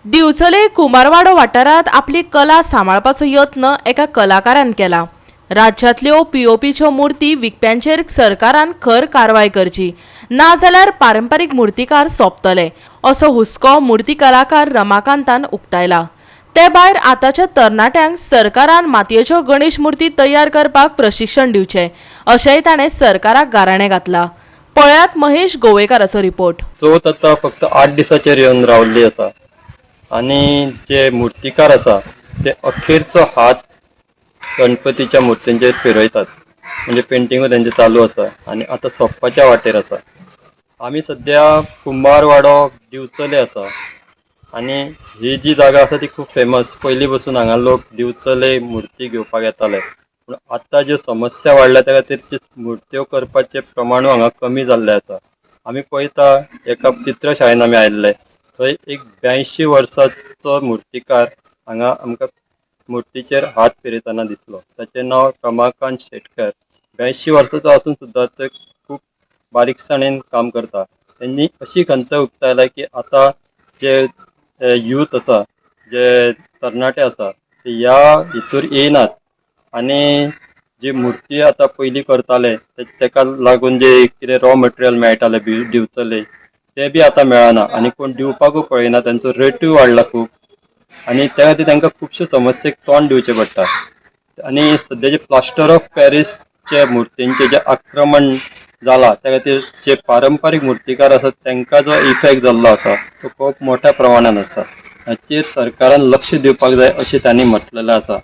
दिवचले कुमारवाडो वाठारात आपली कला सांबाळपाचो यत्न एका कलाकारान केला। राज्यांतल्यो पीओपीच्यो मूर्ती विकप्यांचेर सरकारान खर कारवाय करची, ना जाल्यार पारंपारीक मूर्तिकार सोंपतले असो हुस्को मूर्ती कलाकार रमाकांतान उक्तायला। ते भायर आतांच्या तरणाट्यांक सरकारान मातयेच्यो गणेश मूर्ती तयार करपाक प्रशिक्षण दिवचे अशेंय ताणें सरकाराक गाराणें घातला। पळयात महेश गोवेकाराचो रिपोर्ट। चवथ आतां फक्त 8 दिसांचेर येवन रावल्ली आसा आणि जे मूर्तिकार आसा ते अखेरचो हात गणपतीच्या मूर्तींचेर फिरयतात, म्हणजे पेंटिंग तेंचे चालू आसा आणि आता सोंपपाच्या वाटेर आसा। आमी सध्या कुंभारवाडो दिवचले आसा आणि ही जी जागा आसा ती खूप फेमस। पयलीं पासून हांगा लोक दिवचले मूर्ती घेवपाक येताले, पूण आतां ज्यो समस्या वाडल्या त्या खातीर त्यो मूर्त्यो करपाचें प्रमाणूय हांगा कमी जाल्लें आसा। आमी पळयता एका चित्रशाळेन आमी आयिल्ले, थंय एक 82 वर्साचो मूर्तिकार हांगा आमकां मूर्तीचेर हात फिरयतना दिसलो। ताचें नांव रमाकांत शेटकर। 82 वर्साचो आसून सुद्दां ते खूब बारीकसाणेन काम करता। त्यांनी अशी खंत उक्तायल्या की आता जे यूथ आसा, जे तरणाटे आसा ते ह्या हितूर येयनात आणि जी मूर्ती आता पयलीं करताले तेका लागून जे कितें रॉ मटेरियल मेळटाले दिवचले ते बी आता मेळना आणि कोण दिवपाकूय पळयना। तांचो रेटूय वाडला खूब आणि त्या खातीर तांकां खुबश्यो समस्येक तोंड दिवचें पडटा। आणि सद्याचे प्लास्टर ऑफ पॅरिसचे मूर्तींचे जे आक्रमण जाला त्या खातीर जे पारंपारीक मूर्तिकार आसात तांकां जो इफेक्ट जाल्लो आसा तो खूब मोठ्या प्रमाणात आसा। हाचेर सरकारान लक्ष दिवपाक जाय अशें तांणी म्हटलेलें आसा।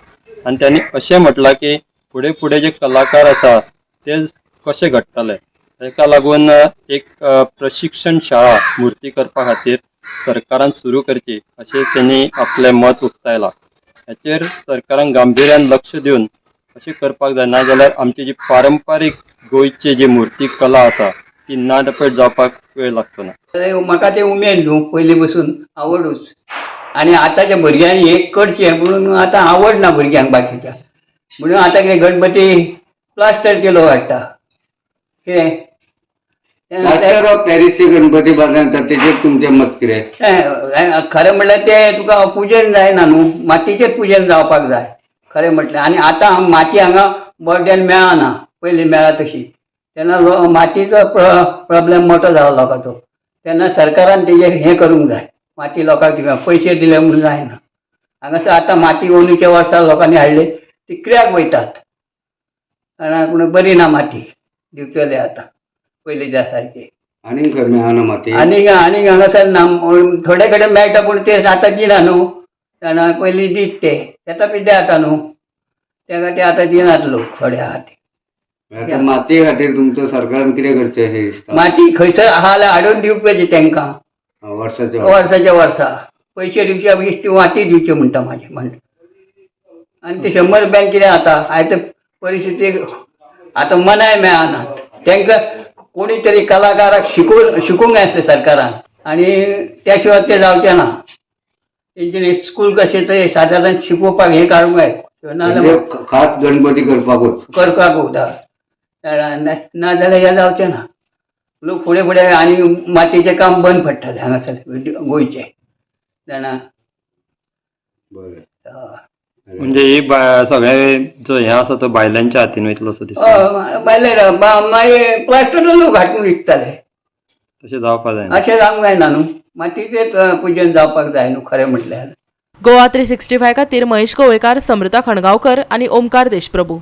आणि त्यांनी अशें म्हटलां की फुडें फुडें जे कलाकार आसा ते कशे घडटले, ताका लागून एक प्रशिक्षण शाळा मूर्ती करपा खातीर सरकारान सुरू करची अशें त्यांनी आपलें मत उक्तायलां। हाचेर सरकारान गांभीर्यान लक्ष दिवन अशें करपाक जाय, ना जाल्यार आमची जी पारंपारीक गोंयची जी मूर्ती कला आसा ती नानपट जावपाक वेळ लागचो ना। म्हाका ते उमेद न्हू, पयलीं पासून आवडूच। आणि आतांच्या भुरग्यांक हे करचें म्हणून आतां आवड ना भुरग्यांक बाकीच्या, म्हणून आतां कितें गणपती प्लास्टर केलो वाडटा। कितें प्लास्टर ऑफ पॅरिसचे गणपती बांदतात, तेजेर तुमचें मत कितें? खरें म्हणल्यार ते तुका पुजन जायना न्हू, मातयेचेर पुजन जावपाक जाय खरें म्हटल्यार। आनी आतां माती हांगा बर्डेन मेळना, पयलीं मेळा तशी। तेन्ना मातयेचो प्रॉब्लेम मोठो जालो लोकांचो, तेन्ना सरकारान तेजेर हें करूंक जाय। माती लोकांक पयशे दिले म्हणून जायना। हांगासर आतां माती अंदूच्या वर्सा लोकांनी हाडली ती कित्याक वयतात, पूण बरी ना माती दिवचले आतां पयलींच्या सारकी। आनीक खंय मेळना माती? आनीक हांगासर ना, थोडे कडेन मेळटा पूण ते आतां दिना न्हू। तेन्ना पयलीं दीत ते येता पिड्ड्या आतां न्हू, त्या खातीर आतां दिनात लोक थोडे आहा ते। आतां मातये खातीर तुमचो सरकारान कितें करचें अशें दिसता? माती खंयसर आहा जाल्यार हाडून दिवपाची तांकां वर्साच्या वर्सा पयशे दिवचे, बेश्टी माती दिवची म्हणटा म्हाजें म्हणटा। आनी ते 100 रुपयान कितें जाता, आयज परिस्थिती आतां मनाय मेळनात तांकां। कोणी तरी कलाकाराक शिकूंक जाय आसलें सरकारान, आनी त्या शिवाय ते जावचें ना। तेंच्यांनी स्कूल कशें तरी सादारण शिकोवपाक हें काडूंक जाय, खास गणपती करपाकूच ना जाल्यार हें जावचें ना। लोक फुडें फुडें आनी मातयेचें काम बंद पडटलें हांगासर गोंयचें जाणा। म्हणजे ही सगळे जो हें आसा तो बायलांच्या हातीन वयतलो असो दिसता। बायले मागीर प्लास्टर लोक हाडून विकताले, तशें जावपाक जायना। अशें जावंक जायना न्हू, मातयेचेंच पुजन जावपाक जाय न्हू खरें म्हटल्यार। गोवा 365 खातीर महेश गोवेकार, समृता खणगांवकर आनी ओमकार देशप्रभू।